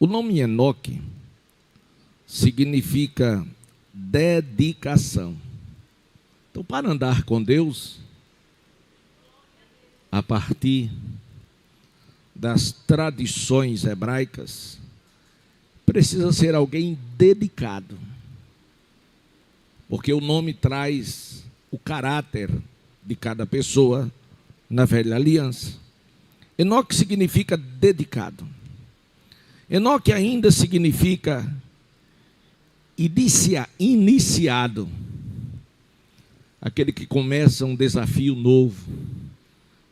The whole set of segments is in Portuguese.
O nome Enoque significa dedicação. Então, para andar com Deus, a partir das tradições hebraicas, precisa ser alguém dedicado, porque o nome traz o caráter de cada pessoa na velha aliança. Enoque significa dedicado. Enoque ainda significa iniciado, aquele que começa um desafio novo,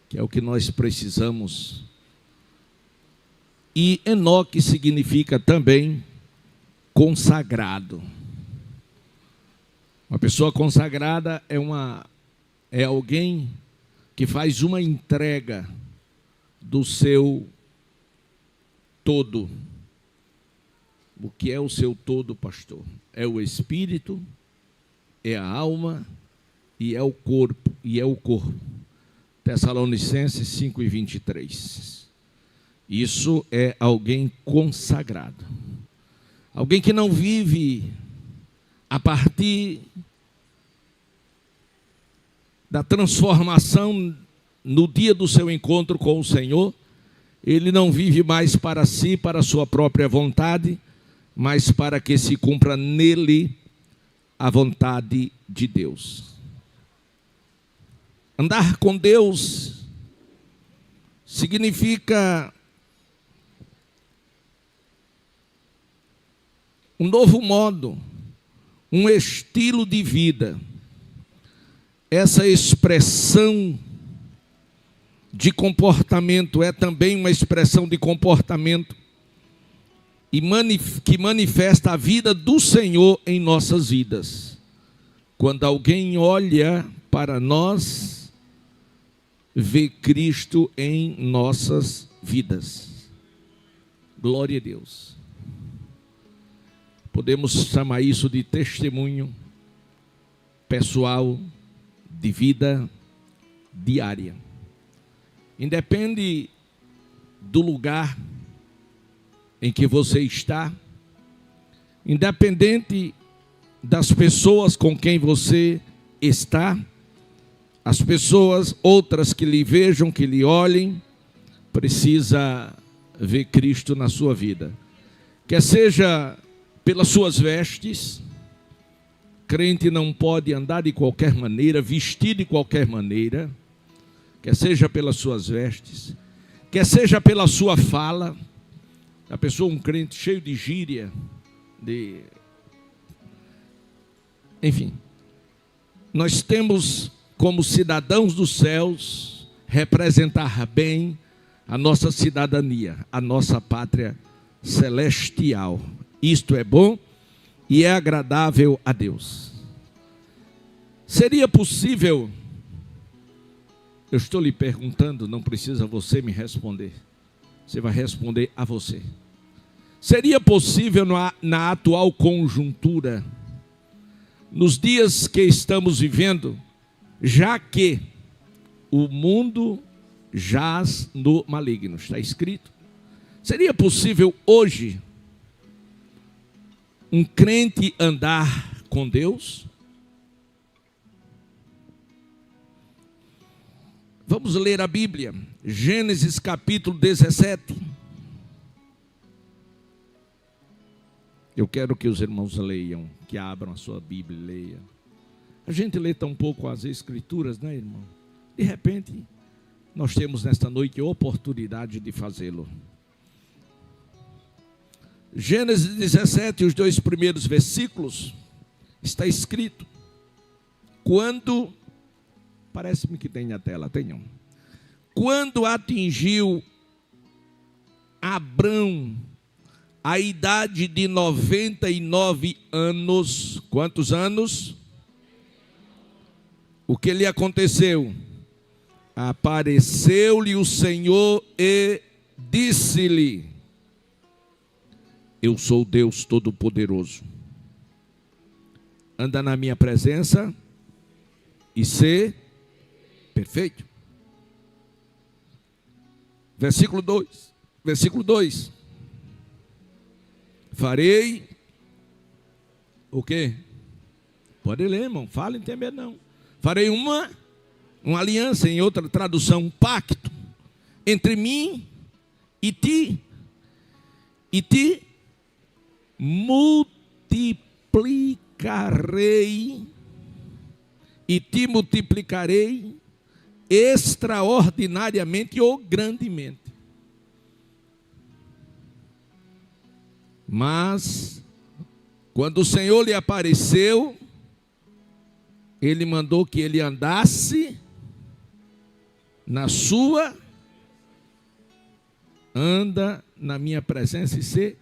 que é o que nós precisamos. E Enoque significa também consagrado. Uma pessoa consagrada é alguém que faz uma entrega do seu todo. O que é o seu todo, pastor? É o espírito, é a alma e é o corpo. Tessalonicenses 5:23. Isso é alguém consagrado. Alguém que não vive a partir da transformação no dia do seu encontro com o Senhor. Ele não vive mais para si, para a sua própria vontade, mas para que se cumpra nele a vontade de Deus. Andar com Deus significa um novo modo, um estilo de vida. Essa expressão de comportamento é também uma expressão de comportamento que manifesta a vida do Senhor em nossas vidas. Quando alguém olha para nós, vê Cristo em nossas vidas. Glória a Deus. Podemos chamar isso de testemunho pessoal de vida diária. Independe do lugar em que você está, independente das pessoas com quem você está, as pessoas outras que lhe vejam, que lhe olhem, precisa ver Cristo na sua vida. Quer seja pelas suas vestes, crente não pode andar de qualquer maneira, vestir de qualquer maneira, quer seja pelas suas vestes, quer seja pela sua fala. A pessoa, um crente cheio de gíria, enfim, nós temos como cidadãos dos céus representar bem a nossa cidadania, a nossa pátria celestial. Isto é bom e é agradável a Deus. Seria possível, eu estou lhe perguntando, não precisa você me responder, você vai responder a você. Seria possível na atual conjuntura, nos dias que estamos vivendo, já que o mundo jaz no maligno, está escrito, seria possível hoje um crente andar com Deus? Vamos ler a Bíblia, Gênesis capítulo 17. Eu quero que os irmãos leiam, que abram a sua Bíblia e leiam. A gente lê tão pouco as Escrituras, né, irmão? De repente, nós temos nesta noite a oportunidade de fazê-lo. Gênesis 17, os 2 primeiros versículos, está escrito: quando, parece-me que tem na tela, tenham. Quando atingiu Abrão a idade de 99 anos, quantos anos? O que lhe aconteceu? Apareceu-lhe o Senhor e disse-lhe: eu sou Deus Todo-Poderoso. Anda na minha presença e ser perfeito. Versículo 2. Farei o quê? Pode ler, irmão. Fala, não tem medo não. Farei uma aliança, em outra tradução, um pacto entre mim e ti multiplicarei extraordinariamente ou grandemente. Mas quando o Senhor lhe apareceu, ele mandou que ele andasse na sua, anda na minha presença e ser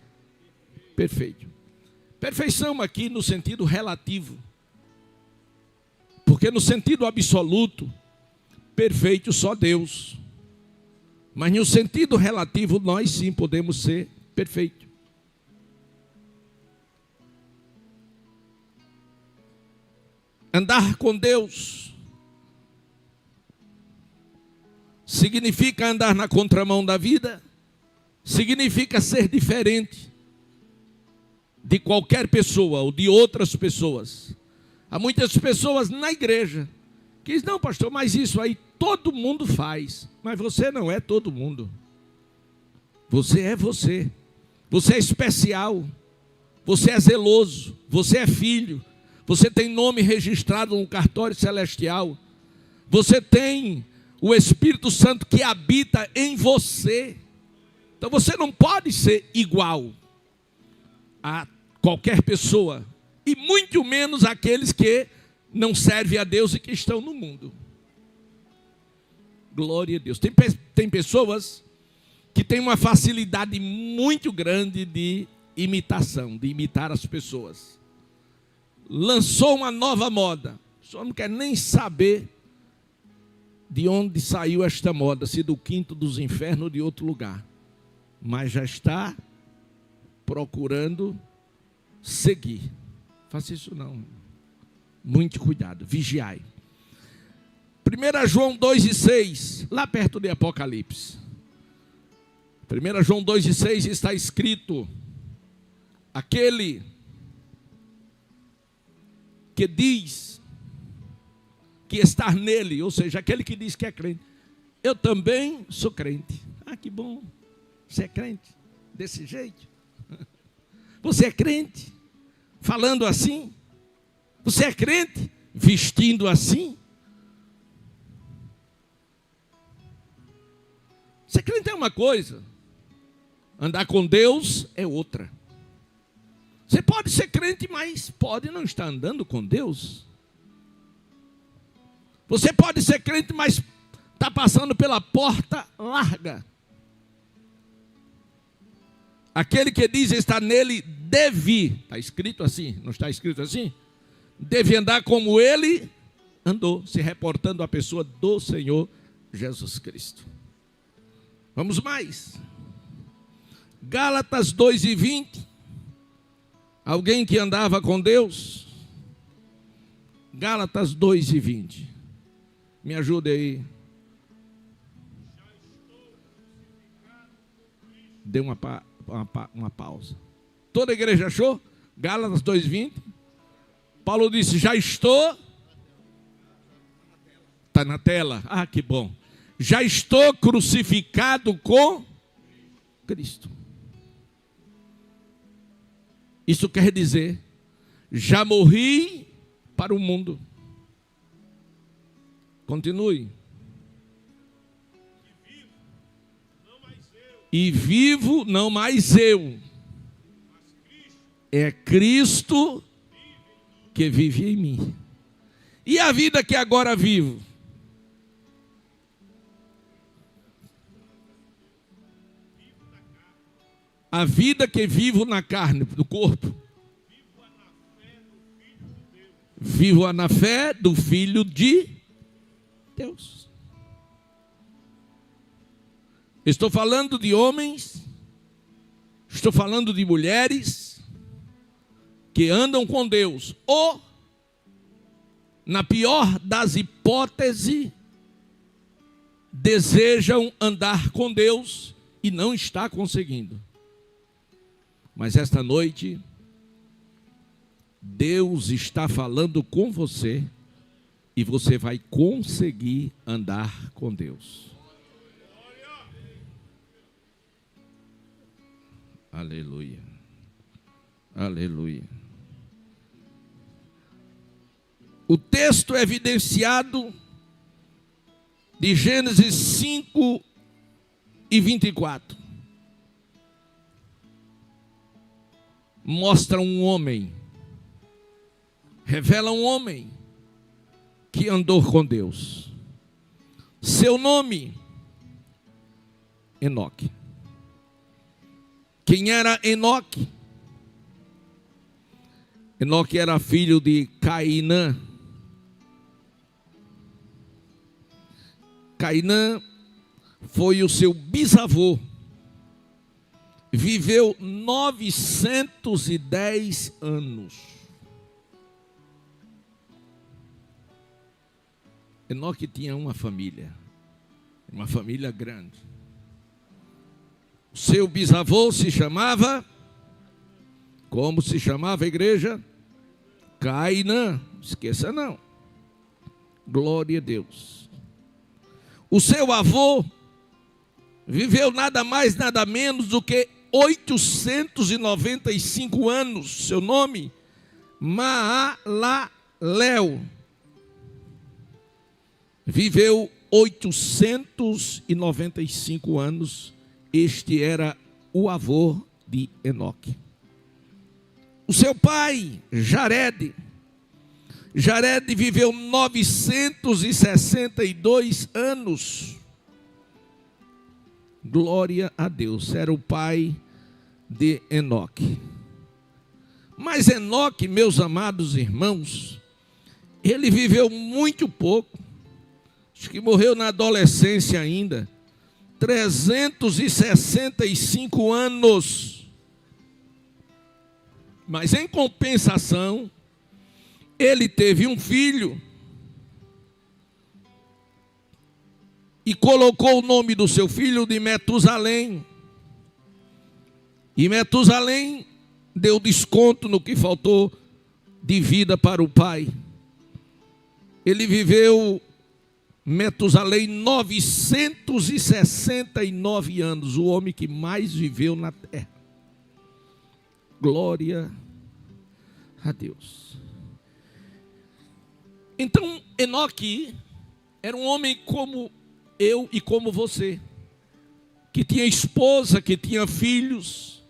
perfeito. Perfeição aqui no sentido relativo. Porque no sentido absoluto, perfeito só Deus. Mas no sentido relativo, nós sim podemos ser perfeitos. Andar com Deus significa andar na contramão da vida, significa ser diferente de qualquer pessoa ou de outras pessoas. Há muitas pessoas na igreja que dizem, não pastor, mas isso aí todo mundo faz. Mas você não é todo mundo. Você é você. Você é especial. Você é zeloso. Você é filho. Você tem nome registrado no cartório celestial. Você tem o Espírito Santo que habita em você. Então você não pode ser igual a qualquer pessoa. E muito menos aqueles que não servem a Deus e que estão no mundo. Glória a Deus. Tem pessoas que têm uma facilidade muito grande de imitação, de imitar as pessoas. Lançou uma nova moda. O senhor não quer nem saber de onde saiu esta moda, se do quinto dos infernos ou de outro lugar. Mas já está procurando seguir. Faça isso não. Muito cuidado, vigiai. 1 João 2,6, lá perto de Apocalipse. 1 João 2,6 está escrito: aquele que diz que está nele, ou seja, aquele que diz que é crente. Eu também sou crente. Ah, que bom. Você é crente desse jeito? Você é crente falando assim? Você é crente vestindo assim? Ser crente é uma coisa, andar com Deus é outra. Você pode ser crente, mas pode não estar andando com Deus. Você pode ser crente, mas está passando pela porta larga. Aquele que diz estar nele deve, está escrito assim, não está escrito assim? Deve andar como ele andou, se reportando à pessoa do Senhor Jesus Cristo. Vamos mais. Gálatas 2:20. Alguém que andava com Deus? Gálatas 2:20. Me ajude aí. Dê uma pausa. Toda a igreja achou? Gálatas 2:20. Paulo disse, já estou. Está na tela. Ah, que bom. Já estou crucificado com Cristo. Isso quer dizer, já morri para o mundo. Continue. E vivo não mais eu. É Cristo que vive em mim. E a vida que agora vivo? A vida que vivo na carne, do corpo. Vivo na fé do Filho de Deus. Estou falando de homens, estou falando de mulheres que andam com Deus, ou, na pior das hipóteses, desejam andar com Deus e não está conseguindo. Mas esta noite, Deus está falando com você e você vai conseguir andar com Deus. Aleluia. Aleluia. O texto é evidenciado de Gênesis 5 e 24. Mostra um homem, revela um homem que andou com Deus. Seu nome, Enoque. Quem era Enoque? Enoque era filho de Cainã. Cainã foi o seu bisavô. Viveu 910 anos. Enoque tinha uma família grande. Seu bisavô se chamava, como se chamava a igreja? Cainã. Esqueça não. Glória a Deus. O seu avô viveu nada mais, nada menos do que 895 anos. Seu nome? Maalalel. Viveu 895 anos. Este era o avô de Enoque. O seu pai, Jared. Jared viveu 962 anos. Glória a Deus. Era o pai de Enoque. Mas Enoque, meus amados irmãos, ele viveu muito pouco. Acho que morreu na adolescência ainda. 365 anos. Mas em compensação, ele teve um filho e colocou o nome do seu filho de Metusalém. E Metusalém deu desconto no que faltou de vida para o pai. Ele viveu, Metusalém, 969 anos, o homem que mais viveu na terra. Glória a Deus. Então, Enoque era um homem como eu e como você, que tinha esposa, que tinha filhos,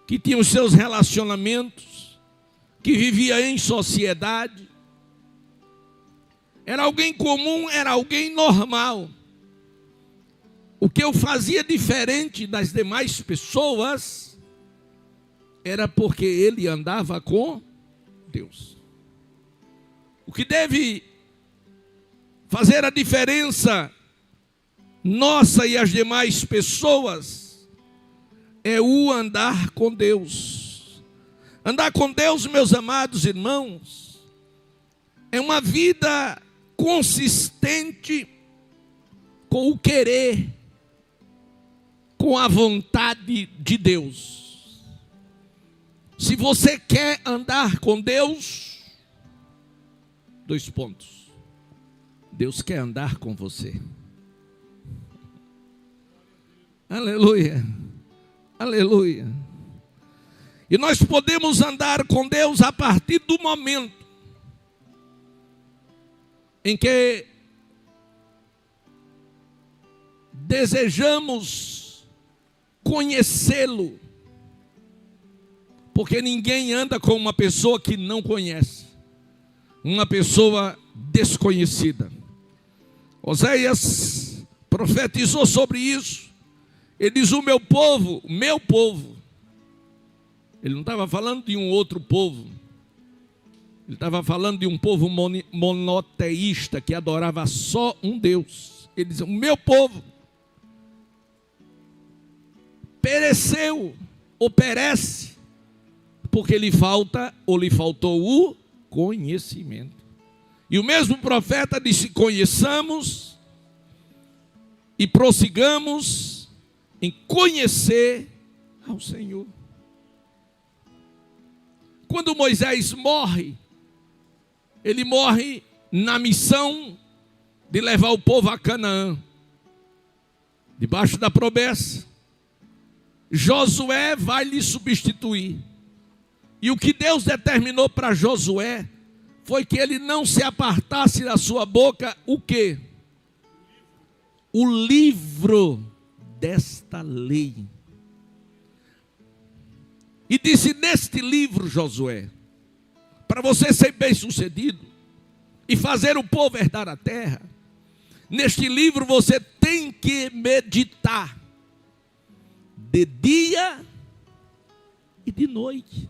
que tinha os seus relacionamentos, que vivia em sociedade. Era alguém comum, era alguém normal. O que eu fazia diferente das demais pessoas era porque ele andava com Deus. O que deve fazer a diferença nossa e as demais pessoas é o andar com Deus. Andar com Deus, meus amados irmãos, é uma vida consistente com o querer, com a vontade de Deus. Se você quer andar com Deus, 2 pontos. Deus quer andar com você. Aleluia. Aleluia. E nós podemos andar com Deus a partir do momento em que desejamos conhecê-lo, porque ninguém anda com uma pessoa que não conhece, uma pessoa desconhecida. Oséias profetizou sobre isso. Ele diz: o meu povo, ele não estava falando de um outro povo, ele estava falando de um povo monoteísta que adorava só um Deus. Ele diz: o meu povo pereceu ou perece porque lhe falta ou lhe faltou o conhecimento. E o mesmo profeta disse: conheçamos e prossigamos em conhecer ao Senhor. quando Moisés morre, ele morre na missão de levar o povo a Canaã, debaixo da promessa. Josué vai lhe substituir. E o que Deus determinou para Josué foi que ele não se apartasse da sua boca o quê? O livro desta lei. E disse: neste livro, Josué, para você ser bem-sucedido e fazer o povo herdar a terra, neste livro você tem que meditar de dia e de noite.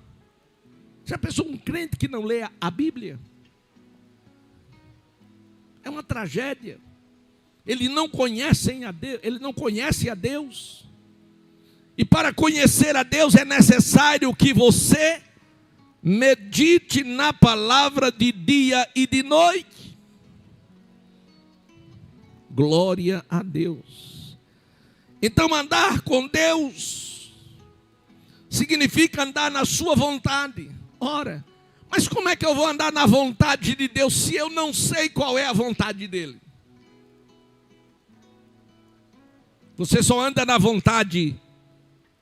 Já pensou um crente que não lê a Bíblia? É uma tragédia. Ele não conhece a Deus. E para conhecer a Deus é necessário que você medite na palavra de dia e de noite. Glória a Deus. Então andar com Deus significa andar na sua vontade. Ora, mas como é que eu vou andar na vontade de Deus se eu não sei qual é a vontade dele? Você só anda na vontade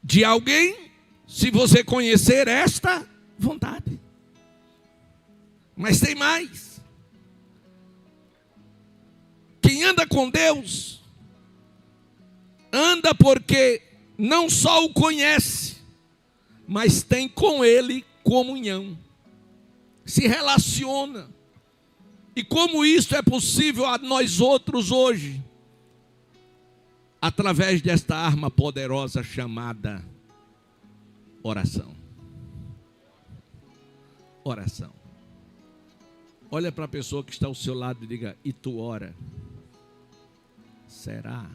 de alguém se você conhecer esta vontade. Mas tem mais. Quem anda com Deus, anda porque não só o conhece, mas tem com ele comunhão, se relaciona. E como isso é possível a nós outros hoje? Através desta arma poderosa chamada oração. Oração. Olha para a pessoa que está ao seu lado e diga: e tu ora? Será?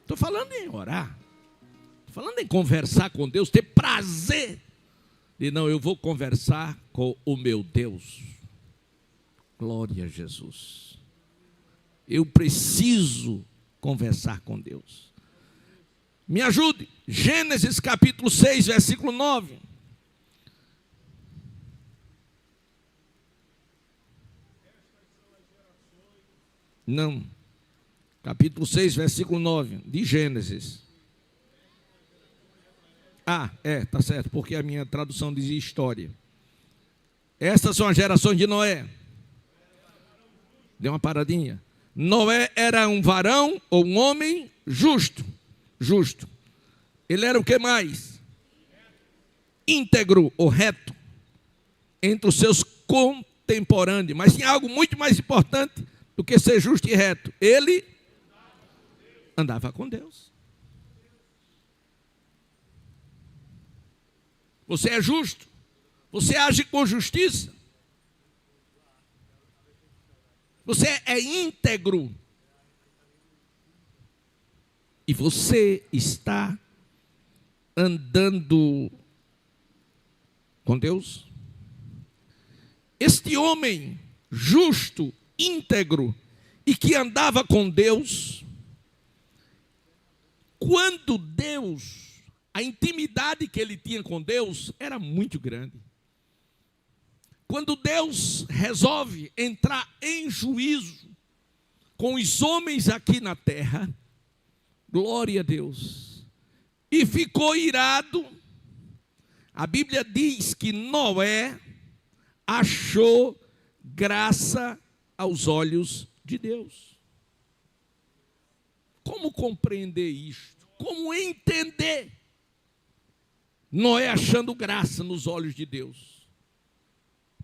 Estou falando em orar. Estou falando em conversar com Deus, ter prazer. E não, eu vou conversar com o meu Deus. Glória a Jesus. Eu preciso conversar com Deus. Me ajude. Gênesis capítulo 6, versículo 9. Não. Capítulo 6, versículo 9 de Gênesis. Tá certo, porque a minha tradução dizia história. Estas são as gerações de Noé. Dê uma paradinha. Noé era um varão ou um homem justo. Justo. Ele era o que mais? Íntegro ou reto entre os seus contemporâneos. Mas tinha algo muito mais importante do que ser justo e reto. Ele andava com Deus. Você é justo. Você age com justiça. Você é íntegro. E você está andando com Deus? Este homem justo, íntegro e que andava com Deus, quando Deus, a intimidade que ele tinha com Deus era muito grande. Quando Deus resolve entrar em juízo com os homens aqui na terra, glória a Deus, e ficou irado, a Bíblia diz que Noé achou graça aos olhos de Deus. Como compreender isto? Como entender Noé achando graça nos olhos de Deus?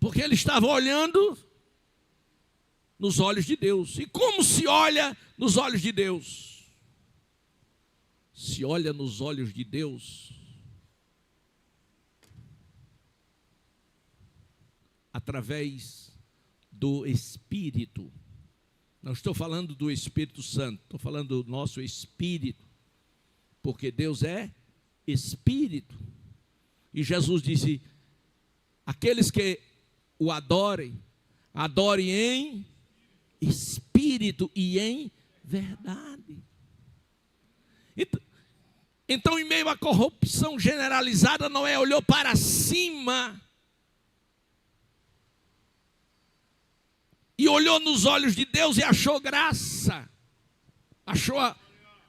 Porque ele estava olhando nos olhos de Deus. E como se olha nos olhos de Deus? Se olha nos olhos de Deus através do Espírito. Não estou falando do Espírito Santo, estou falando do nosso Espírito. Porque Deus é Espírito. E Jesus disse: aqueles que o adorem, adorem em espírito e em verdade. Então, em meio à corrupção generalizada, Noé olhou para cima e olhou nos olhos de Deus e achou graça.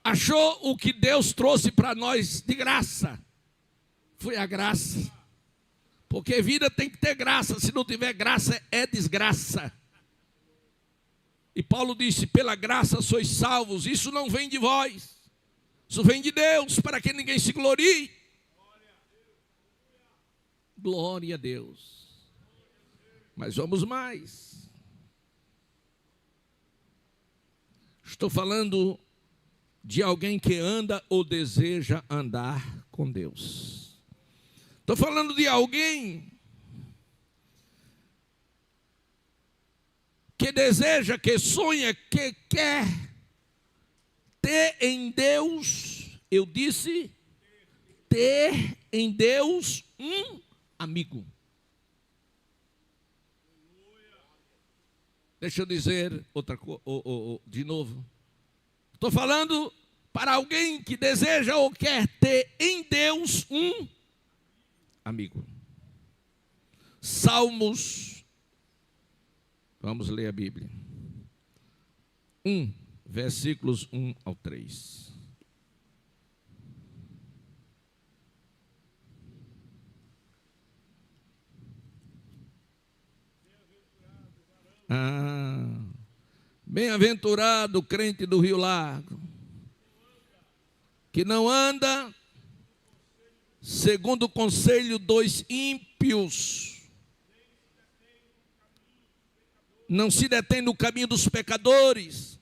Achou o que Deus trouxe para nós de graça. Foi a graça. Porque vida tem que ter graça. Se não tiver graça, é desgraça. E Paulo disse: pela graça sois salvos. Isso não vem de vós. Isso vem de Deus, para que ninguém se glorie. Glória a Deus. Mas vamos mais. Estou falando de alguém que anda ou deseja andar com Deus. Estou falando de alguém que deseja, que sonha, que quer ter em Deus, eu disse, ter em Deus um amigo. Deixa eu dizer outra coisa, de novo. Estou falando para alguém que deseja ou quer ter em Deus um amigo. Salmos, vamos ler a Bíblia. 1, versículos 1 ao 3. Bem-aventurado o crente do Rio Largo, que não anda segundo o conselho dos ímpios, não se detém no caminho dos pecadores,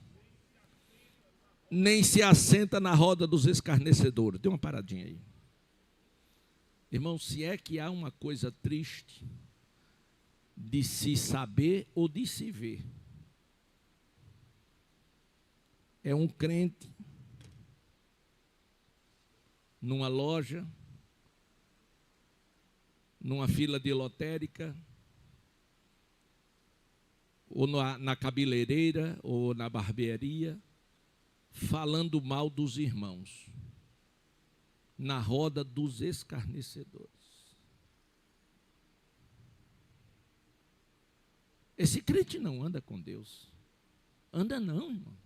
nem se assenta na roda dos escarnecedores. Dê uma paradinha aí. Irmão, se é que há uma coisa triste de se saber ou de se ver, é um crente numa loja, numa fila de lotérica, ou na cabeleireira, ou na barbearia, falando mal dos irmãos, na roda dos escarnecedores. Esse crente não anda com Deus. Anda não, irmão.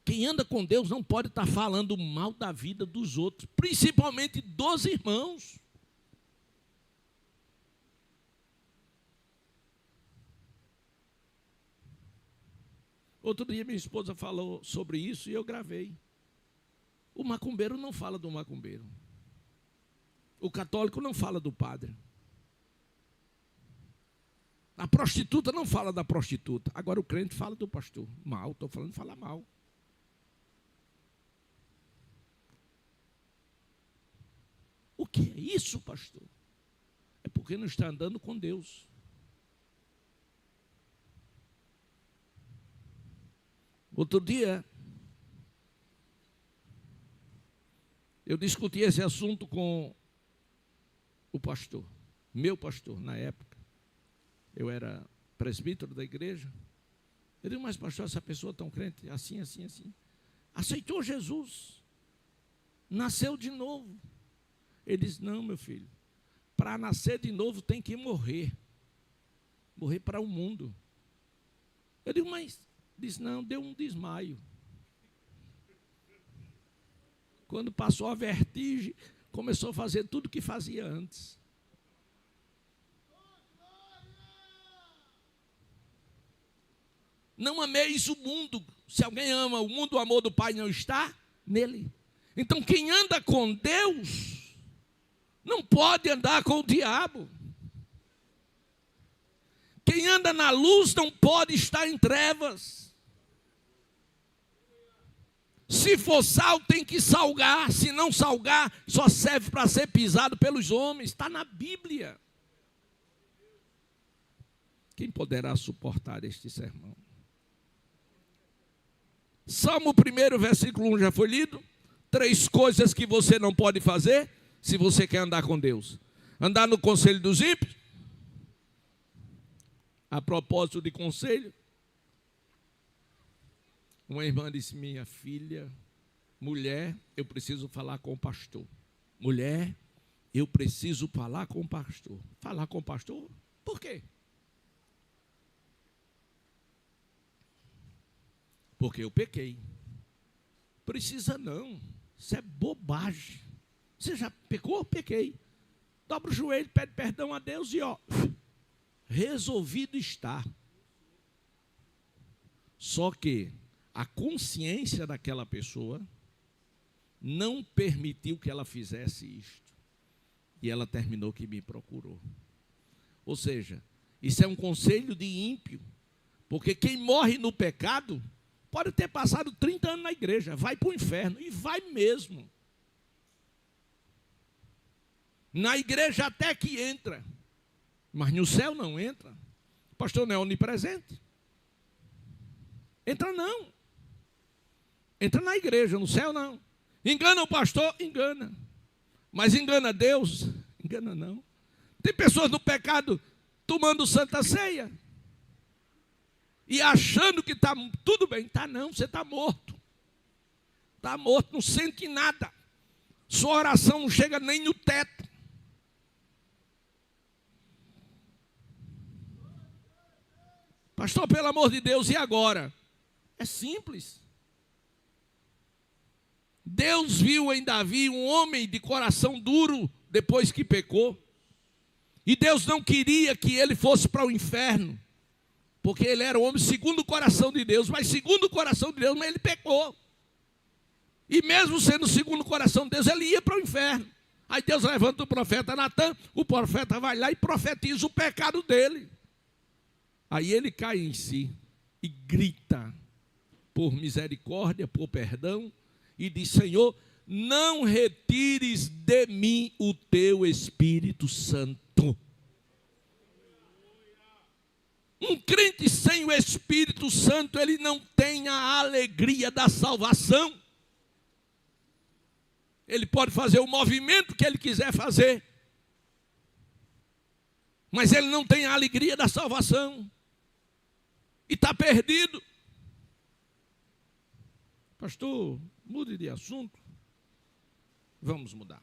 Quem anda com Deus não pode estar falando mal da vida dos outros, principalmente dos irmãos. Outro dia minha esposa falou sobre isso e eu gravei. O macumbeiro não fala do macumbeiro. O católico não fala do padre. A prostituta não fala da prostituta. Agora o crente fala do pastor. Mal, estou falando de falar mal. O que é isso, pastor? É porque não está andando com Deus. Outro dia, eu discuti esse assunto com o pastor, meu pastor, na época. Eu era presbítero da igreja. Eu digo: mas pastor, essa pessoa tão crente, assim, assim, assim, aceitou Jesus, nasceu de novo. Ele disse: não, meu filho, para nascer de novo tem que morrer para o mundo. Eu digo: mas, disse: não, deu um desmaio. Quando passou a vertigem, começou a fazer tudo o que fazia antes. Não ameis o mundo. Se alguém ama o mundo, o amor do Pai não está nele. Então quem anda com Deus não pode andar com o diabo. Quem anda na luz não pode estar em trevas. Se for sal, tem que salgar. Se não salgar, só serve para ser pisado pelos homens. Está na Bíblia. Quem poderá suportar este sermão? Salmo 1, versículo 1 já foi lido. 3 coisas que você não pode fazer se você quer andar com Deus. Andar no conselho dos ímpios. A propósito de conselho, uma irmã disse: minha filha, mulher, eu preciso falar com o pastor. Mulher, eu preciso falar com o pastor. Falar com o pastor? Por quê? Porque eu pequei. Precisa não. Isso é bobagem. Você já pecou? Pequei. Dobra o joelho, pede perdão a Deus e resolvido está. Só que a consciência daquela pessoa não permitiu que ela fizesse isto. E ela terminou que me procurou. Ou seja, isso é um conselho de ímpio. Porque quem morre no pecado pode ter passado 30 anos na igreja, vai para o inferno, e vai mesmo. Na igreja até que entra, mas no céu não entra. O pastor não é onipresente. Entra não. Entra na igreja, no céu não. Engana o pastor? Engana. Mas engana Deus? Engana não. Tem pessoas no pecado tomando santa ceia e achando que está tudo bem. Está não, você está morto. Está morto, não sente nada. Sua oração não chega nem no teto. Pastor, pelo amor de Deus, e agora? É simples. Deus viu em Davi um homem de coração duro depois que pecou. E Deus não queria que ele fosse para o inferno, porque ele era um homem segundo o coração de Deus, mas segundo o coração de Deus, mas ele pecou. E mesmo sendo segundo o coração de Deus, ele ia para o inferno. Aí Deus levanta o profeta Natan, o profeta vai lá e profetiza o pecado dele. Aí ele cai em si e grita por misericórdia, por perdão, e diz: Senhor, não retires de mim o teu Espírito Santo. Um crente sem o Espírito Santo, ele não tem a alegria da salvação. Ele pode fazer o movimento que ele quiser fazer, mas ele não tem a alegria da salvação. E está perdido. Pastor, mude de assunto. Vamos mudar.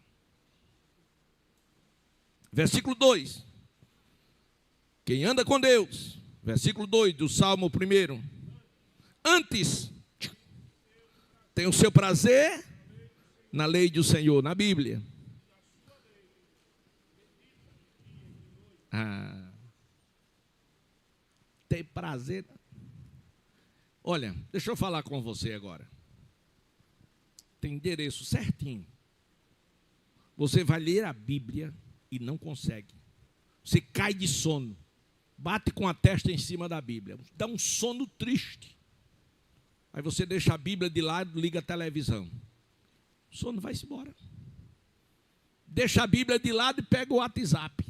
Versículo 2. Quem anda com Deus. Versículo 2 do Salmo 1. Antes, tem o seu prazer na lei do Senhor, na Bíblia. Tem prazer. Olha, deixa eu falar com você agora. Tem endereço certinho. Você vai ler a Bíblia e não consegue. Você cai de sono. Bate com a testa em cima da Bíblia. Dá um sono triste. Aí você deixa a Bíblia de lado, liga a televisão. O sono vai-se embora. Deixa a Bíblia de lado e pega o WhatsApp.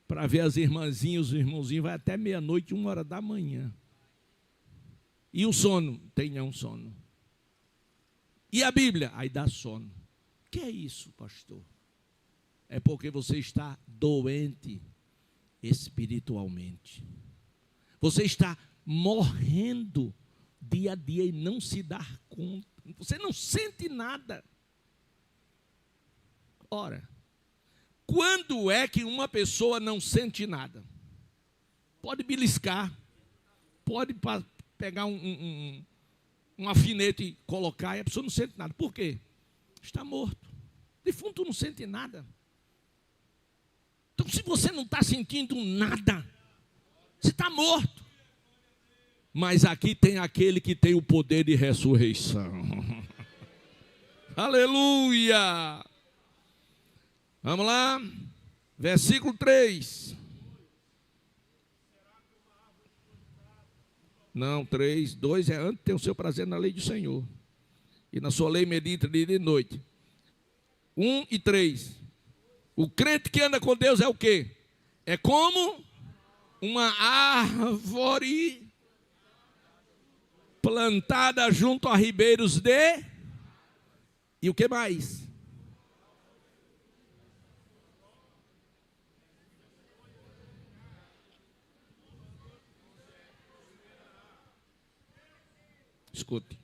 Para ver as irmãzinhas, os irmãozinhos, vai até meia-noite, 1h da manhã. E o sono? Tem não sono. E a Bíblia? Aí dá sono. O que é isso, pastor? É porque você está doente espiritualmente. Você está morrendo dia a dia e não se dá conta. Você não sente nada. Ora, quando é que uma pessoa não sente nada? Pode beliscar, pode pegar um alfinete e colocar, e a pessoa não sente nada. Por quê? Está morto. Defunto não sente nada. Então, se você não está sentindo nada, você está morto. Mas aqui tem aquele que tem o poder de ressurreição. Aleluia! Vamos lá, versículo 3. Não, 3, 2 é antes, tem o seu prazer na lei do Senhor. E na sua lei medita dia e noite. 1 e 3. O crente que anda com Deus é o quê? É como uma árvore plantada junto a ribeiros de... E o que mais? Escute.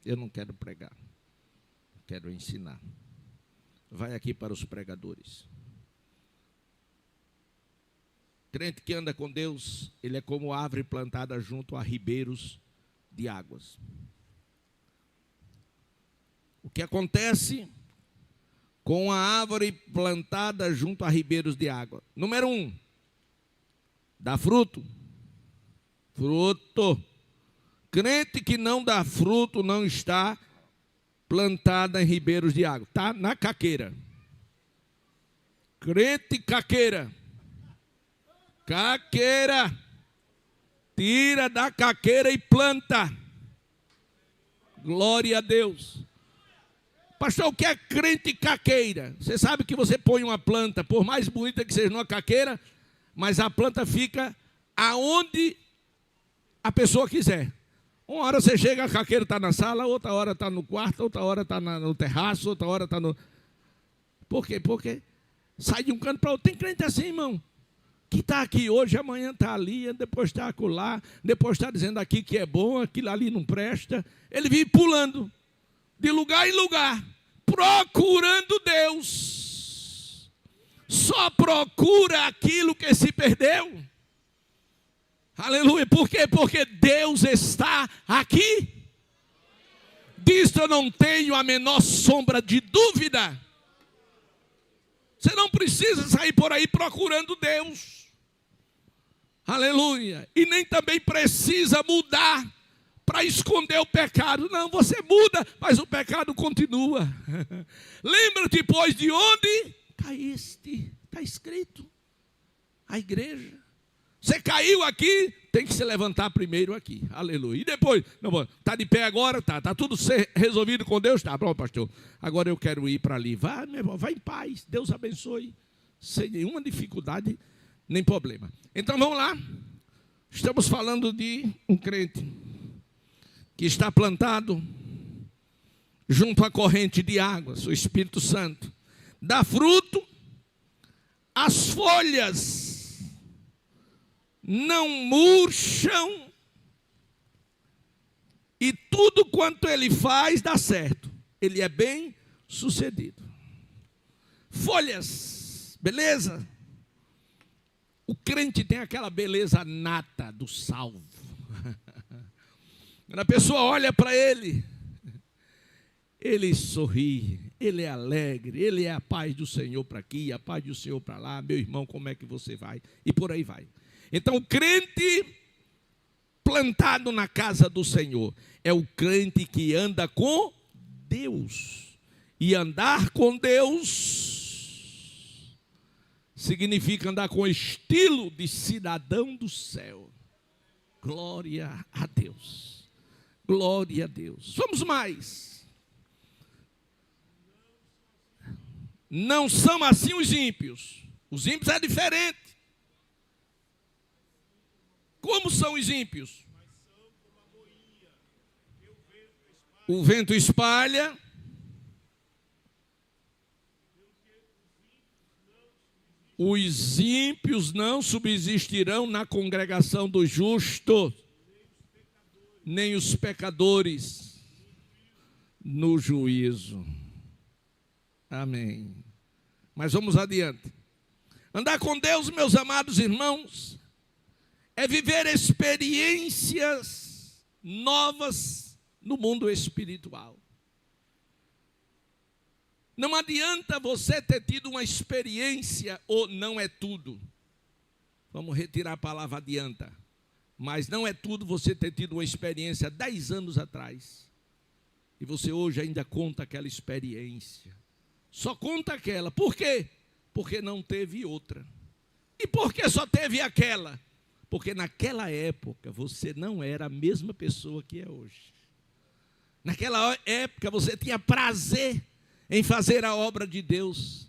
Eu não quero pregar, quero ensinar. Vai aqui para os pregadores. Crente que anda com Deus, ele é como árvore plantada junto a ribeiros de águas. O que acontece com a árvore plantada junto a ribeiros de água? Número 1, dá fruto. Fruto. Crente que não dá fruto não está plantada em ribeiros de água, está na caqueira. Crente caqueira. Caqueira. Tira da caqueira e planta. Glória a Deus. Pastor, o que é crente caqueira? Você sabe que você põe uma planta, por mais bonita que seja numa caqueira, mas a planta fica aonde a pessoa quiser. Uma hora você chega, a caqueira está na sala, outra hora está no quarto, outra hora está no terraço, outra hora está no... Por quê? Porque sai de um canto para outro. Tem crente assim, irmão, que está aqui hoje, amanhã está ali, depois está acolá, depois está dizendo aqui que é bom, aquilo ali não presta. Ele vive pulando de lugar em lugar, procurando Deus. Só procura aquilo que se perdeu. Aleluia. Por quê? Porque Deus está aqui. Disto eu não tenho a menor sombra de dúvida. Você não precisa sair por aí procurando Deus. Aleluia. E nem também precisa mudar para esconder o pecado. Não, você muda, mas o pecado continua. Lembra-te, pois, de onde caíste. Está escrito. A igreja. Você caiu aqui, tem que se levantar primeiro aqui. Aleluia. E depois, está de pé agora? Está tudo resolvido com Deus? Tá, pronto, pastor. Agora eu quero ir para ali. Vá, meu irmão, vá em paz. Deus abençoe. Sem nenhuma dificuldade, nem problema. Então vamos lá. Estamos falando de um crente que está plantado junto à corrente de águas, o Espírito Santo. Dá fruto, as folhas não murcham e tudo quanto ele faz dá certo. Ele é bem sucedido. Folhas, beleza? O crente tem aquela beleza nata do salvo. Quando a pessoa olha para ele, ele sorri, ele é alegre, ele é a paz do Senhor para aqui, a paz do Senhor para lá. Meu irmão, como é que você vai? E por aí vai. Então, o crente plantado na casa do Senhor é o crente que anda com Deus. E andar com Deus significa andar com estilo de cidadão do céu. Glória a Deus. Glória a Deus. Vamos mais. Não são assim os ímpios. Os ímpios é diferente. Como são os ímpios? O vento espalha. Os ímpios não subsistirão na congregação dos justos, nem os pecadores no juízo. Amém. Mas vamos adiante. Andar com Deus, meus amados irmãos, é viver experiências novas no mundo espiritual. Não adianta você ter tido uma experiência ou não é tudo. Vamos retirar a palavra adianta. Mas não é tudo você ter tido uma experiência 10 anos atrás. E você hoje ainda conta aquela experiência. Só conta aquela. Por quê? Porque não teve outra. E por que só teve aquela? Porque naquela época você não era a mesma pessoa que é hoje. Naquela época você tinha prazer em fazer a obra de Deus.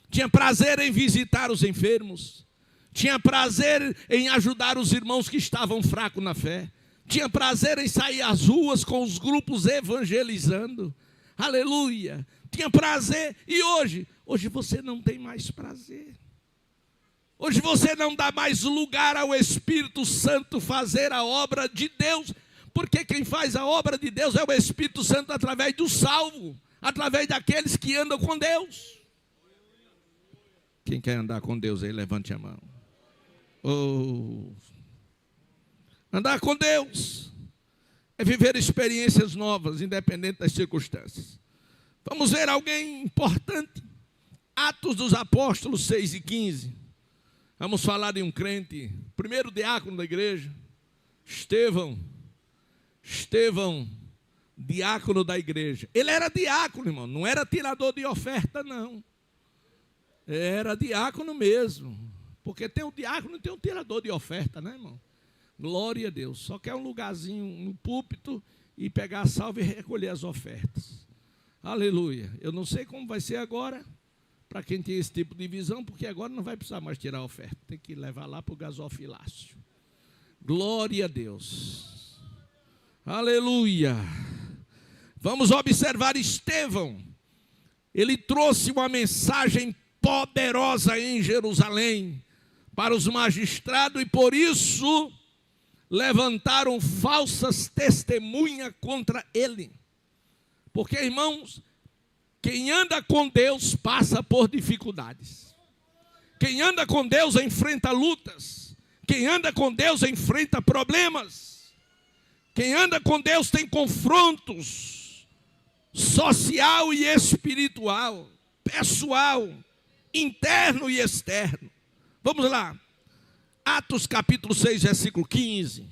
Tinha prazer em visitar os enfermos. Tinha prazer em ajudar os irmãos que estavam fracos na fé. Tinha prazer em sair às ruas com os grupos evangelizando. Aleluia. Tinha prazer. E hoje? Hoje você não tem mais prazer. Hoje você não dá mais lugar ao Espírito Santo fazer a obra de Deus, Porque quem faz a obra de Deus é o Espírito Santo através do salvo, através daqueles que andam com Deus. Quem quer andar com Deus aí, levante a mão. Oh. Andar com Deus é viver experiências novas, independente das circunstâncias. Vamos ver alguém importante. Atos dos Apóstolos 6 e 15. Vamos falar de um crente, primeiro diácono da igreja, Estevão, diácono da igreja. Ele era diácono, irmão, não era tirador de oferta, não. Era diácono mesmo. Porque tem um diácono e tem um tirador de oferta, né, irmão? Glória a Deus. Só quer um lugarzinho no púlpito e pegar a salva e recolher as ofertas. Aleluia. Eu não sei como vai ser agora, para quem tem esse tipo de visão, porque agora não vai precisar mais tirar a oferta. Tem que levar lá para o gasofilácio. Glória a Deus. Aleluia. Vamos observar Estevão. Ele trouxe uma mensagem poderosa em Jerusalém para os magistrados e por isso levantaram falsas testemunhas contra ele. Porque, irmãos, quem anda com Deus passa por dificuldades. Quem anda com Deus enfrenta lutas. Quem anda com Deus enfrenta problemas. Quem anda com Deus tem confrontos social e espiritual, pessoal, interno e externo. Vamos lá. Atos capítulo 6, versículo 15.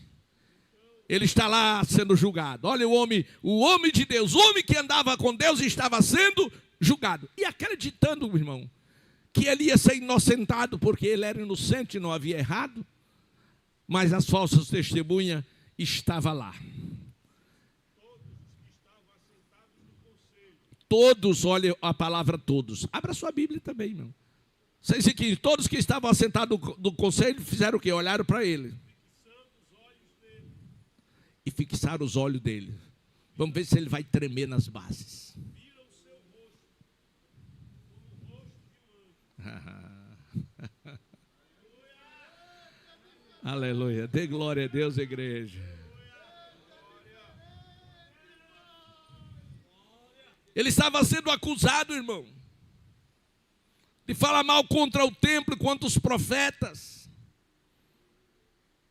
Ele está lá sendo julgado. Olha o homem de Deus, o homem que andava com Deus estava sendo julgado. E acreditando, irmão, que ele ia ser inocentado porque ele era inocente e não havia errado. Mas as falsas testemunhas estavam lá. Todos, olha a palavra todos. Abra sua Bíblia também, irmão. 6 e 15. Todos que estavam assentados no conselho fizeram o quê? Olharam para ele. E fixaram os olhos dele. Vamos ver se ele vai tremer nas bases. Aleluia. Dê glória a Deus, igreja. Ele estava sendo acusado, irmão, de falar mal contra o templo, contra os profetas.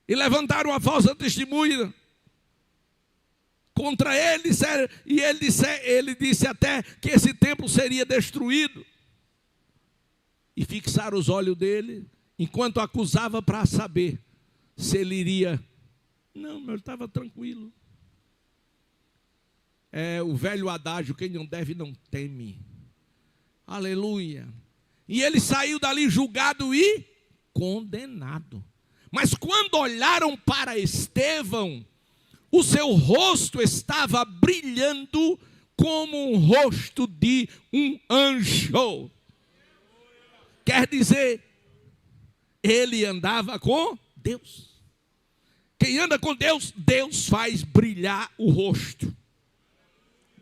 E levantaram uma falsa testemunha contra ele, e ele disse até que esse templo seria destruído. E fixaram os olhos dele, enquanto acusava para saber se ele iria. Não, mas ele estava tranquilo. É o velho adágio, quem não deve não teme. Aleluia. E ele saiu dali julgado e condenado. Mas quando olharam para Estevão, o seu rosto estava brilhando como um rosto de um anjo. Quer dizer, ele andava com Deus. Quem anda com Deus, Deus faz brilhar o rosto.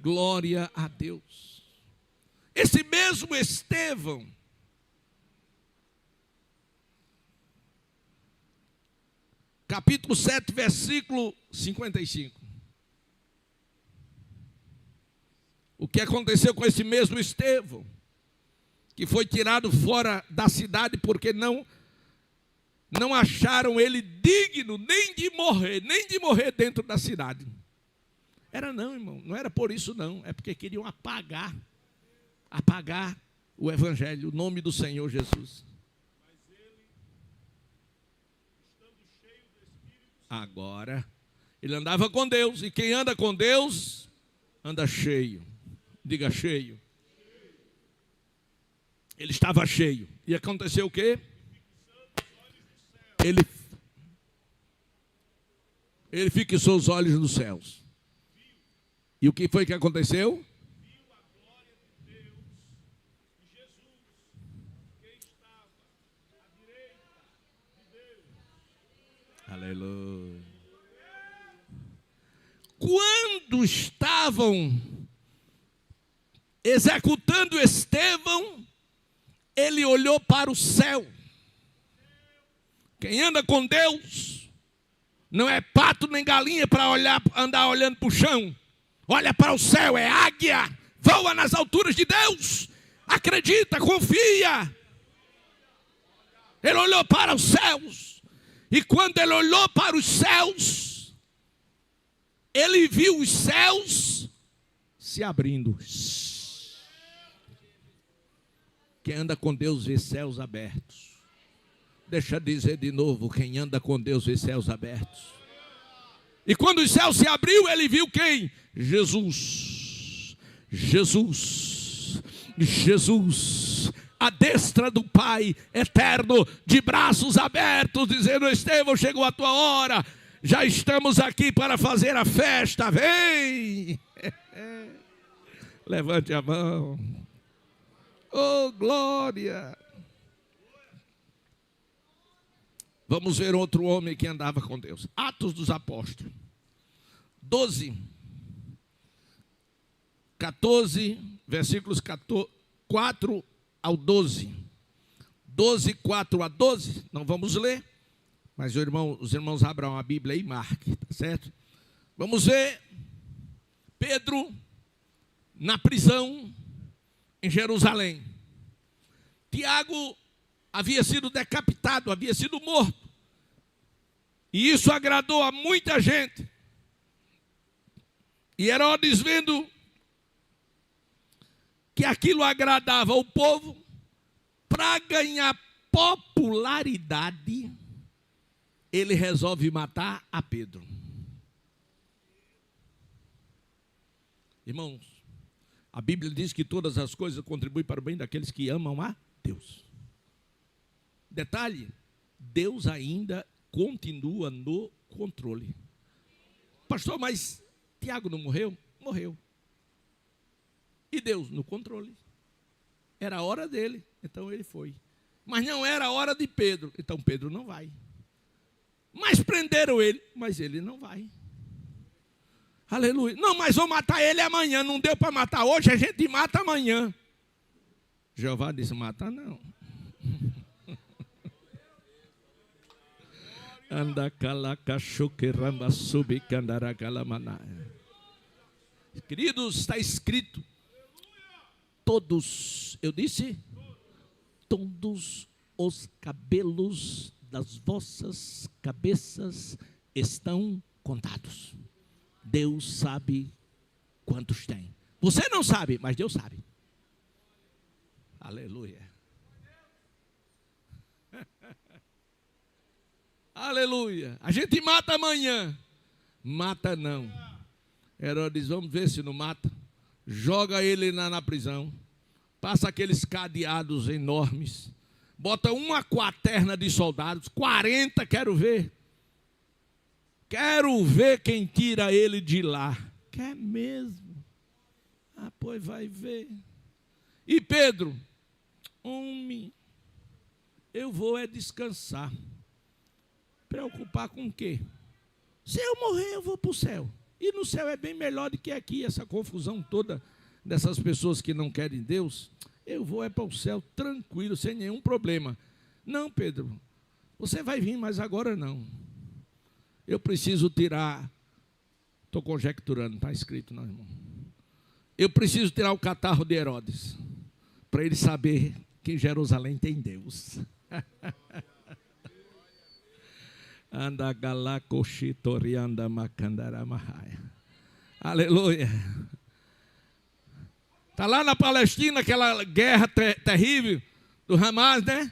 Glória a Deus. Esse mesmo Estevão, capítulo 7, versículo 55. O que aconteceu com esse mesmo Estevão, que foi tirado fora da cidade porque não acharam ele digno nem de morrer dentro da cidade. Era não, irmão, não era por isso não, é porque queriam apagar o evangelho, o nome do Senhor Jesus. Agora, ele andava com Deus, e quem anda com Deus, anda cheio. Diga cheio. Ele estava cheio. E aconteceu o quê? Ele fixou os olhos nos céus. E o que foi que aconteceu? Aleluia. Quando estavam executando Estevão, ele olhou para o céu. Quem anda com Deus Não é pato nem galinha para andar olhando para o chão. Olha para o céu, é águia. Voa nas alturas de Deus. Acredita, confia. Ele olhou para os céus. E quando ele olhou para os céus, ele viu os céus se abrindo. Quem anda com Deus vê céus abertos. Deixa eu dizer de novo, quem anda com Deus vê céus abertos. E quando os céus se abriu, ele viu quem? Jesus. Jesus. Jesus. À destra do Pai eterno, de braços abertos, dizendo: Estevão, chegou a tua hora. Já estamos aqui para fazer a festa. Vem. Levante a mão. Oh, glória. Vamos ver outro homem que andava com Deus. Atos dos Apóstolos 12, 14, versículos 4 ao 12. 12, 4 a 12, não vamos ler, mas os irmãos abram a Bíblia e marquem, tá certo? Vamos ver Pedro na prisão em Jerusalém. Tiago havia sido decapitado, havia sido morto. E isso agradou a muita gente. E Herodes, vendo que aquilo agradava ao povo, para ganhar popularidade, ele resolve matar a Pedro. Irmãos, a Bíblia diz que todas as coisas contribuem para o bem daqueles que amam a Deus. Detalhe, Deus ainda continua no controle. Pastor, mas Tiago não morreu? Morreu. E Deus no controle. Era a hora dele, então ele foi. Mas não era a hora de Pedro, então Pedro não vai. Mas prenderam ele, mas ele não vai. Aleluia. Não, mas vou matar ele amanhã. Não deu para matar hoje, a gente mata amanhã. Jeová disse: matar não. Queridos, está escrito: todos, eu disse, todos os cabelos das vossas cabeças estão contados. Deus sabe quantos tem. Você não sabe, mas Deus sabe. Aleluia. Aleluia. A gente mata amanhã. Mata não. Herodes, vamos ver se não mata. Joga ele na prisão. Passa aqueles cadeados enormes. Bota uma quaterna de soldados. 40, quero ver. Quero ver quem tira ele de lá. Quer mesmo? Ah, pois vai ver. E Pedro? Homem, eu vou é descansar. Preocupar com o quê? Se eu morrer, eu vou para o céu. E no céu é bem melhor do que aqui, essa confusão toda dessas pessoas que não querem Deus. Eu vou é para o céu tranquilo, sem nenhum problema. Não, Pedro, você vai vir, mas agora não. Eu preciso tirar, estou conjecturando, está escrito não, irmão. Eu preciso tirar o catarro de Herodes, para ele saber que em Jerusalém tem Deus. Anda galacochitorianda macandaramahaya. Aleluia. Está lá na Palestina aquela guerra terrível do Hamas, né?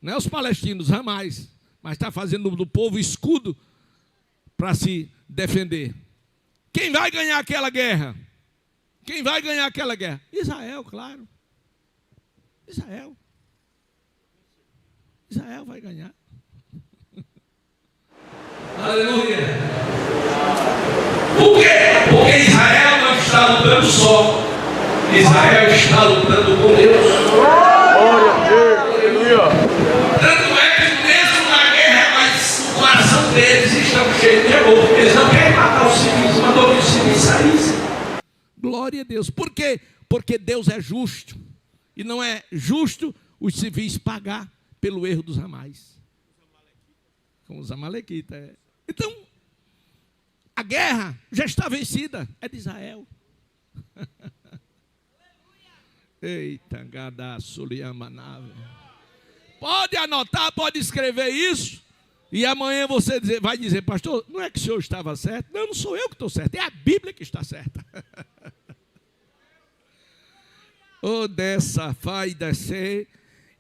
Não é os palestinos, Hamas. Mas está fazendo do povo escudo para se defender. Quem vai ganhar aquela guerra? Quem vai ganhar aquela guerra? Israel, claro. Israel. Israel vai ganhar. Aleluia. Por quê? Porque Israel não está lutando só. Israel está lutando com Deus. Glória a Deus. Aleluia. Tanto é que mesmo na guerra, mas o coração deles está cheio de amor. Eles não querem matar os civis, mandou que os civis saíssem. Glória a Deus. Por quê? Porque Deus é justo. E não é justo os civis pagar pelo erro dos Hamas. Com os amalequitas. Então, A guerra já está vencida, é de Israel. Eita, gadassuliamanave. Pode anotar, pode escrever isso. E amanhã você vai dizer, pastor, não é que o senhor estava certo? Não, não sou eu que estou certo, é a Bíblia que está certa. O dessa vai descer.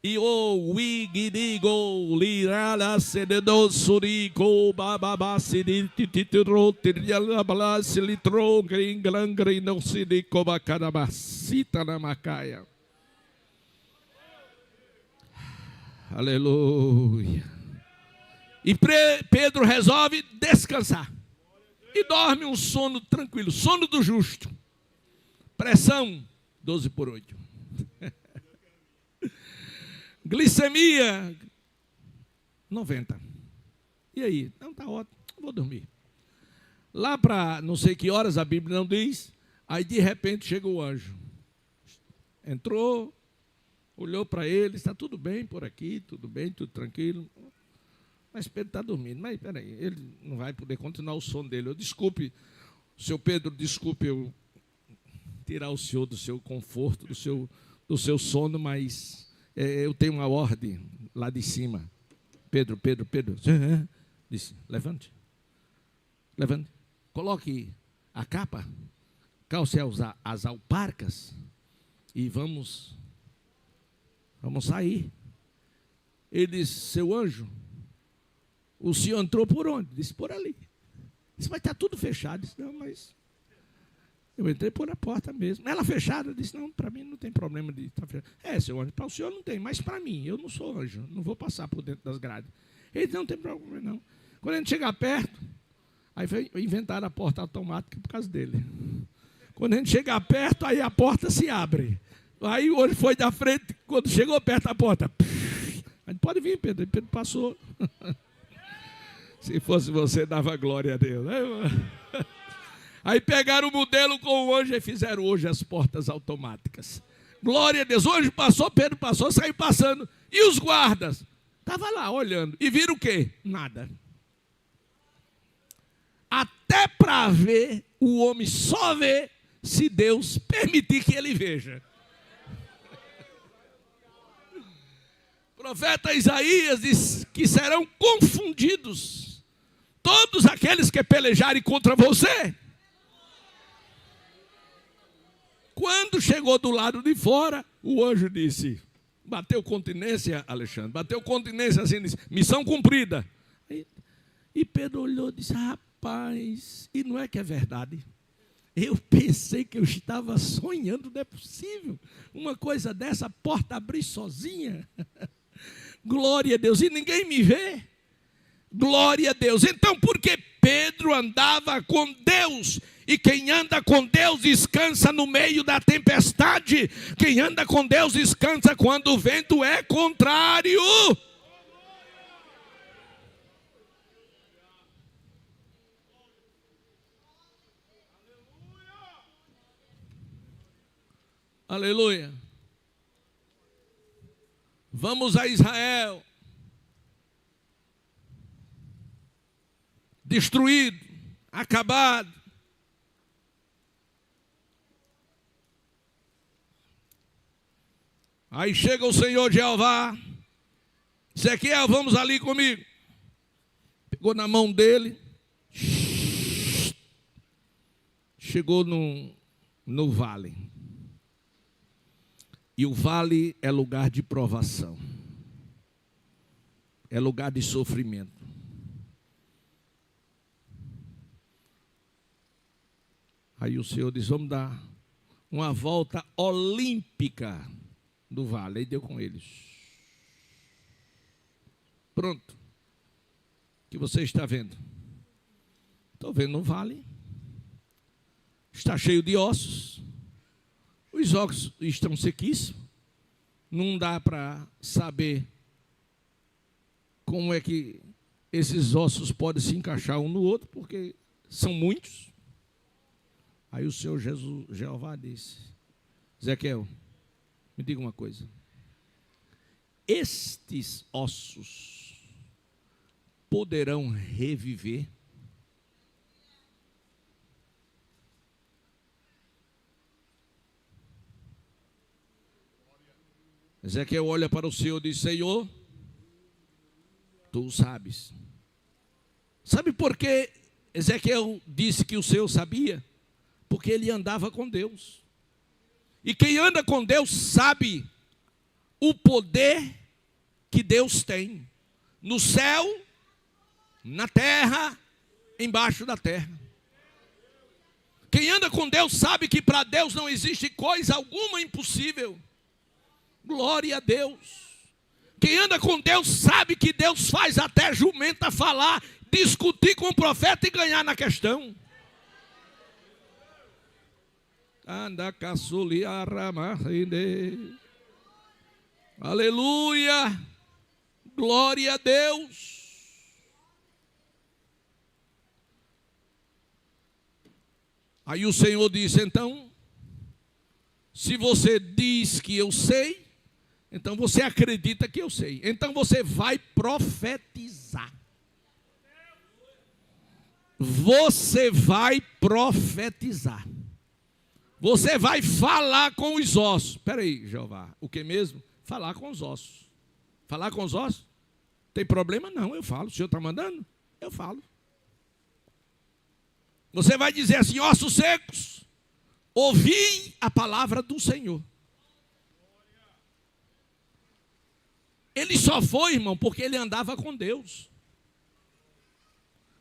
E o wigirigo lirala sededo surico bababa sidititiro tiralabala silitro gringlangri não sidico bacanabacita na macaia. Aleluia. E Pedro resolve descansar. E dorme um sono tranquilo, sono do justo. Pressão 12/8. Glicemia 90. E aí? Não, está ótimo, vou dormir. Lá para não sei que horas, a Bíblia não diz. Aí de repente chega o anjo. Entrou, olhou para ele, está tudo bem por aqui, tudo bem, tudo tranquilo. Mas Pedro está dormindo. Mas peraí, ele não vai poder continuar o sono dele. Desculpe, seu Pedro, desculpe eu tirar o senhor do seu conforto, do seu sono, mas eu tenho uma ordem lá de cima. Pedro. Disse, levante. Coloque a capa, calce as alparcas e vamos sair. Ele disse, seu anjo, o senhor entrou por onde? Disse, por ali. Disse, mas está tudo fechado. Disse, não, mas eu entrei por a porta mesmo. Ela fechada, disse, não, para mim não tem problema de estar fechado. Seu anjo, para o senhor não tem, mas para mim, eu não sou anjo, não vou passar por dentro das grades. Ele disse, não tem problema não. Quando a gente chegar perto, aí inventaram a porta automática por causa dele. Quando a gente chegar perto, aí a porta se abre. Aí o olho foi da frente, quando chegou perto da porta, a gente pode vir, Pedro. Pedro passou. Se fosse você, dava glória a Deus. Aí pegaram o modelo com o anjo e fizeram hoje as portas automáticas. Glória a Deus. O anjo passou, Pedro passou, saiu passando. E os guardas? Estavam lá olhando. E viram o quê? Nada. Até para ver, o homem só vê se Deus permitir que ele veja. O profeta Isaías diz que serão confundidos todos aqueles que pelejarem contra você. Quando chegou do lado de fora, o anjo disse, bateu continência, Alexandre, bateu continência assim, disse, missão cumprida. E Pedro olhou e disse, rapaz, e não é que é verdade? Eu pensei que eu estava sonhando, não é possível. Uma coisa dessa, a porta abrir sozinha. Glória a Deus, e ninguém me vê. Glória a Deus. Então, porque Pedro andava com Deus, e quem anda com Deus descansa no meio da tempestade. Quem anda com Deus descansa quando o vento é contrário. Aleluia. Vamos a Israel. Destruído, acabado. Aí chega o Senhor Jeová. Ezequiel, vamos ali comigo. Pegou na mão dele. Chegou no vale. E o vale é lugar de provação. É lugar de sofrimento. Aí o Senhor diz, vamos dar uma volta olímpica do vale. Aí deu com eles. Pronto. O que você está vendo? Estou vendo um vale. Está cheio de ossos. Os ossos estão sequíssimos. Não dá para saber como é que esses ossos podem se encaixar um no outro, porque são muitos. Aí o Senhor Jeová disse, Ezequiel, me diga uma coisa. Estes ossos poderão reviver? Ezequiel olha para o Senhor e diz: Senhor, tu sabes. Sabe por que Ezequiel disse que o Senhor sabia? Porque ele andava com Deus. E quem anda com Deus sabe o poder que Deus tem no céu, na terra, embaixo da terra. Quem anda com Deus sabe que para Deus não existe coisa alguma impossível. Glória a Deus. Quem anda com Deus sabe que Deus faz até jumenta falar, discutir com o profeta e ganhar na questão. Anda caçuli aramarinde. Aleluia. Glória a Deus. Aí o Senhor disse: então, se você diz que eu sei, então você acredita que eu sei. Então você vai profetizar. Você vai profetizar. Você vai falar com os ossos. Espera aí, Jeová. O que mesmo? Falar com os ossos. Falar com os ossos? Tem problema? Não, eu falo. O Senhor está mandando? Eu falo. Você vai dizer assim: ossos secos, ouvi a palavra do Senhor. Ele só foi, irmão, porque ele andava com Deus.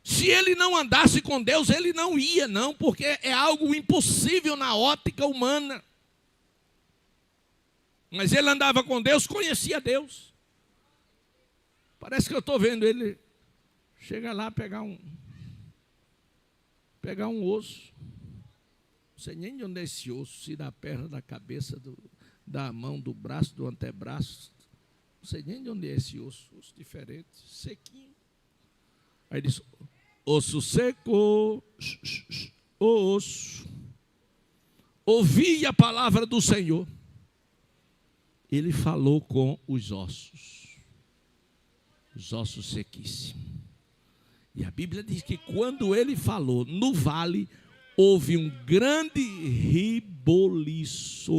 Se ele não andasse com Deus, ele não ia, não, porque é algo impossível na ótica humana. Mas ele andava com Deus, conhecia Deus. Parece que eu estou vendo ele chegar lá, pegar um osso. Não sei nem de onde é esse osso, se da perna, da cabeça, da mão, do braço, do antebraço. Não sei nem de onde é esse osso diferente, sequinho. Aí diz: osso seco, osso. Ouvi a palavra do Senhor. Ele falou com os ossos sequíssimos. E a Bíblia diz que quando ele falou, no vale houve um grande reboliço.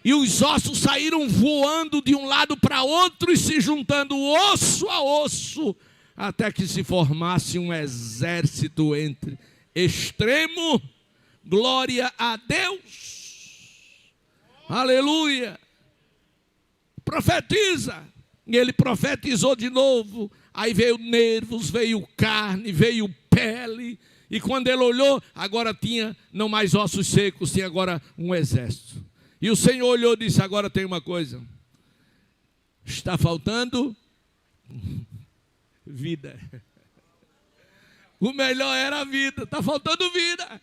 E os ossos saíram voando de um lado para outro e se juntando osso a osso, até que se formasse um exército entre extremo. Glória a Deus. Aleluia. Profetiza. E ele profetizou de novo. Aí veio nervos, veio carne, veio pele. E quando ele olhou, agora tinha não mais ossos secos, tinha agora um exército. E o Senhor olhou e disse: agora tem uma coisa. Está faltando vida. O melhor era a vida. Está faltando vida.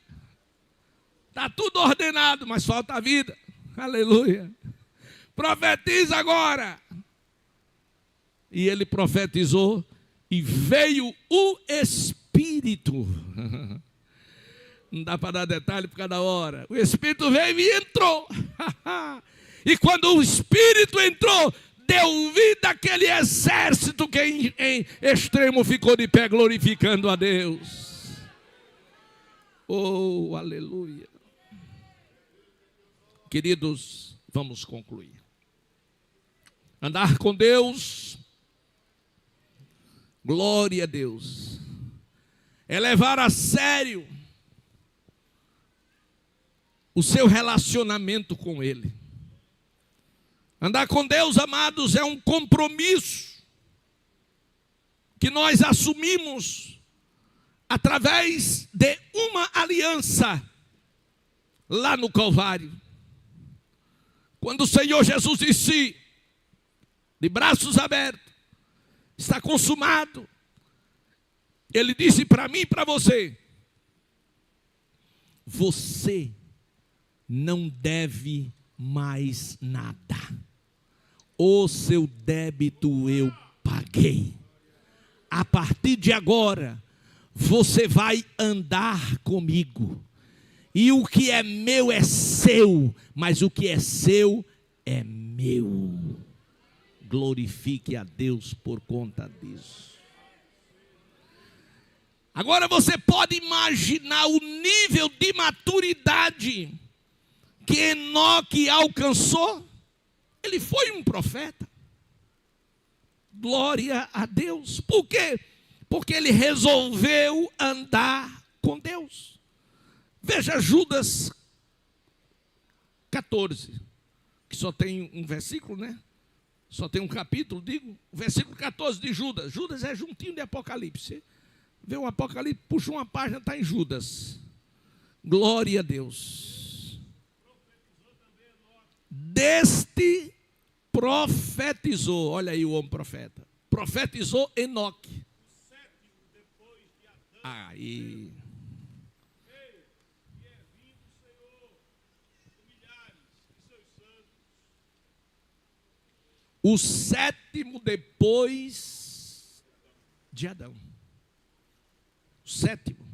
Está tudo ordenado, mas falta a vida. Aleluia. Profetiza agora. E ele profetizou e veio o Espírito. Não dá para dar detalhe por cada hora. O Espírito veio e entrou. E quando o Espírito entrou, deu vida àquele exército que em extremo ficou de pé glorificando a Deus. Oh, aleluia. Queridos, vamos concluir. Andar com Deus, glória a Deus, é levar a sério o seu relacionamento com Ele. Andar com Deus, amados, é um compromisso que nós assumimos através de uma aliança lá no Calvário. Quando o Senhor Jesus disse, de braços abertos, está consumado, Ele disse para mim e para você: você não deve mais nada. O seu débito eu paguei. A partir de agora, você vai andar comigo. E o que é meu é seu, mas o que é seu é meu. Glorifique a Deus por conta disso. Agora você pode imaginar o nível de maturidade que Enoque alcançou, ele foi um profeta. Glória a Deus. Por quê? Porque ele resolveu andar com Deus. Veja Judas 14, que só tem um versículo, né? Só tem um capítulo, digo. O versículo 14 de Judas. Judas é juntinho de Apocalipse. Vê o Apocalipse, puxa uma página, está em Judas. Glória a Deus. Deste profetizou, olha aí o homem profeta. Profetizou Enoque. Aí. O sétimo depois de Adão. O sétimo.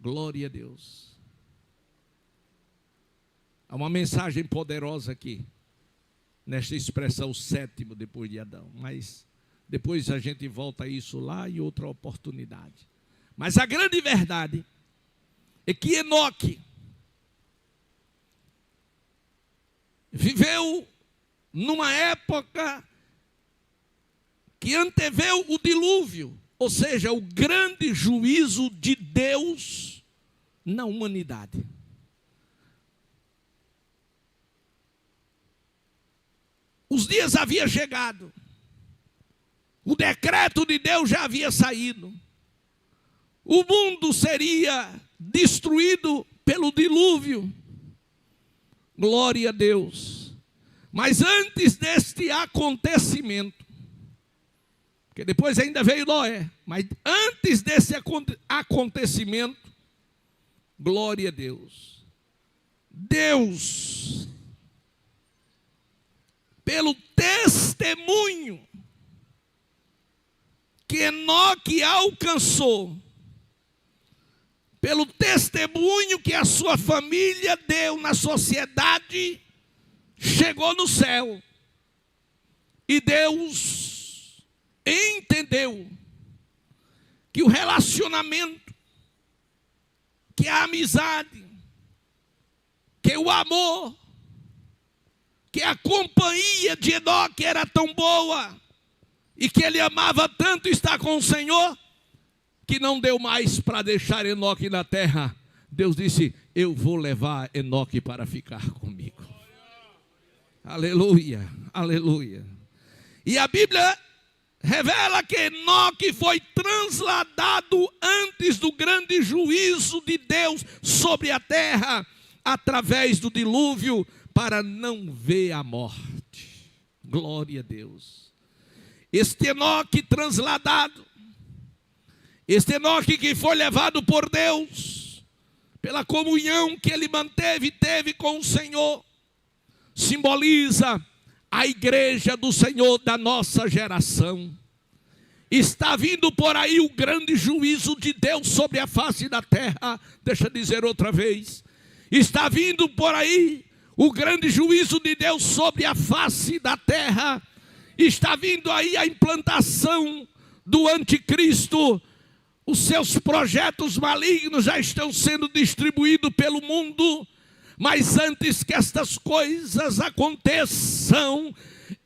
Glória a Deus. Há uma mensagem poderosa aqui, nesta expressão sétimo depois de Adão. Mas depois a gente volta a isso lá em outra oportunidade. Mas a grande verdade é que Enoque viveu numa época que anteveu o dilúvio, ou seja, o grande juízo de Deus na humanidade. Os dias haviam chegado, o decreto de Deus já havia saído, o mundo seria destruído pelo dilúvio. Glória a Deus. Mas antes deste acontecimento, porque depois ainda veio Noé, mas antes desse acontecimento, glória a Deus, Deus, pelo testemunho que Enoque alcançou, pelo testemunho que a sua família deu na sociedade, chegou no céu. E Deus entendeu que o relacionamento, que a amizade, que o amor, que a companhia de Enoque era tão boa, e que ele amava tanto estar com o Senhor, que não deu mais para deixar Enoque na terra. Deus disse: eu vou levar Enoque para ficar comigo. Aleluia, aleluia. E a Bíblia revela que Enoque foi transladado antes do grande juízo de Deus sobre a terra, através do dilúvio, para não ver a morte. Glória a Deus. Este Enoque transladado, este Enoque que foi levado por Deus, pela comunhão que ele teve com o Senhor, simboliza a igreja do Senhor da nossa geração. Está vindo por aí o grande juízo de Deus sobre a face da terra. Deixa eu dizer outra vez. Está vindo por aí o grande juízo de Deus sobre a face da terra. Está vindo aí a implantação do anticristo. Os seus projetos malignos já estão sendo distribuídos pelo mundo. Mas antes que estas coisas aconteçam,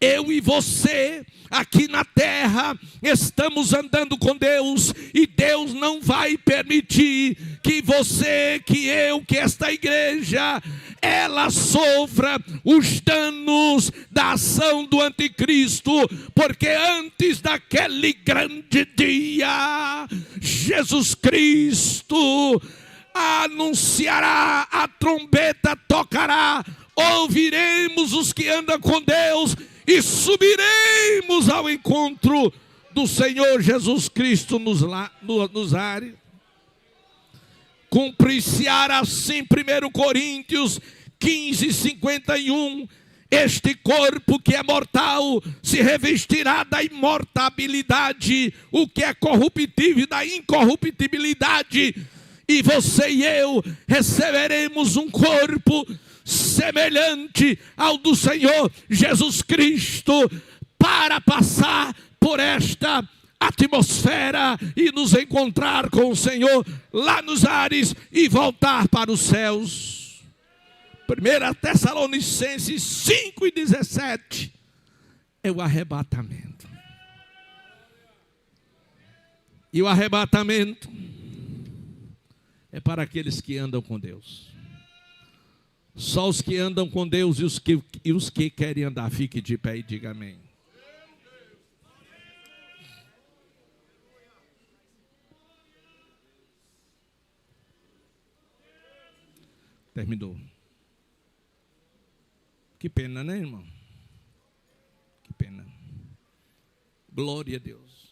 eu e você, aqui na terra, estamos andando com Deus. E Deus não vai permitir que você, que eu, que esta igreja, ela sofra os danos da ação do anticristo. Porque antes daquele grande dia, Jesus Cristo anunciará, a trombeta tocará, ouviremos os que andam com Deus e subiremos ao encontro do Senhor Jesus Cristo nos ares. Cumprir-se-á assim 1 Coríntios 15:51, este corpo que é mortal se revestirá da imortabilidade, o que é corruptível da incorruptibilidade. E você e eu receberemos um corpo semelhante ao do Senhor Jesus Cristo, para passar por esta atmosfera e nos encontrar com o Senhor lá nos ares e voltar para os céus. 1 Tessalonicenses 5:17 é o arrebatamento. E o arrebatamento é para aqueles que andam com Deus. Só os que andam com Deus e os que querem andar, fique de pé e diga amém. Terminou. Que pena, né, irmão? Que pena. Glória a Deus.